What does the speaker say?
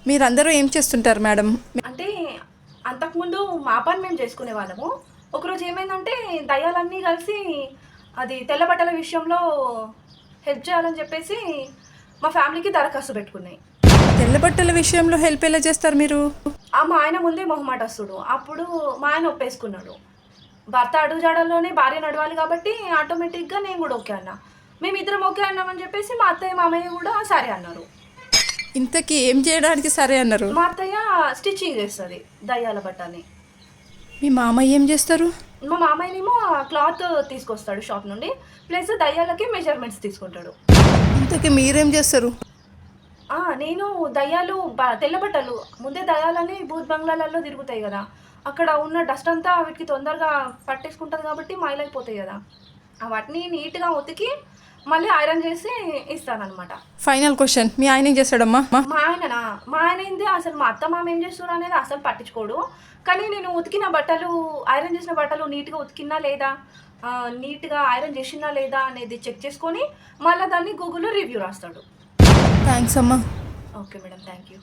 మీరందరూ ఏం చేస్తుంటారు మేడం? అంటే అంతకుముందు మా పని మేము చేసుకునే వాళ్ళము. ఒకరోజు ఏమైందంటే దయ్యాలన్నీ కలిసి అది తెల్ల బట్టల విషయంలో హెల్ప్ చేయాలని చెప్పేసి మా ఫ్యామిలీకి దరఖాస్తు పెట్టుకున్నాయి. తెల్ల బట్టల విషయంలో హెల్ప్ ఎలా చేస్తారు మీరు? మా ఆయన ముందే మొహమాటస్తుడు. అప్పుడు మా ఆయన ఒప్పేసుకున్నాడు. భర్త అడుగుజాడల్లోనే భార్య నడవాలి కాబట్టి ఆటోమేటిక్‌గా నేను కూడా ఓకే అన్నా. మేమిద్దరం ఓకే అన్నామని చెప్పేసి మా అత్తయ్య, మామయ్య కూడా సరే అన్నారు. ఇంతకీ ఏం చేయడానికి సరే అన్నారు? మా అత్తయ్య స్టిచ్చింగ్ చేస్తది దయ్యాల బట్టని. మీ మామయ్య ఏం చేస్తారు? మా మామయ్యనేమో క్లాత్ తీసుకొస్తాడు షాప్ నుండి. ప్లస్ దయ్యాలకి మెజర్‌మెంట్స్ తీసుకుంటాడు. ఇంతకీ మీరేం చేస్తారు? నేను దయ్యాలు తెల్ల బట్టలు ముందే దయ్యాలని భూత్ బంగ్లాలలో తిరుగుతాయి గదా! అక్కడ ఉన్న డస్ట్ అంతా వీటికి తొందరగా పట్టేసుకుంటది కాబట్టి మైలైపోతాయి గదా! వాటిని నీట్‌గా ఉతికి మళ్ళీ ఐరన్ చేసి ఇస్తాననమాట. ఫైనల్ క్వశ్చన్, మీ ఆయన ఏం చేస్తాడమ్మా? మా ఆయననా? మా ఆయన ఏంది అసలు మా అత్త, మామ ఏం చేస్తుర్రు అనేది అసలు పట్టించుకోడు. కానీ నేను ఉతికిన బట్టలు, ఐరన్ చేసిన బట్టలు నీట్‌గా ఉతికినా లేదా, నీట్‌గా ఐరన్ చేషినా లేదా అనేది చెక్ చేసుకొని మళ్ళా దాన్ని గూగుల్‌లో రివ్యూ రాస్తాడు. థ్యాంక్స్ అమ్మా. Okay madam. Thank you.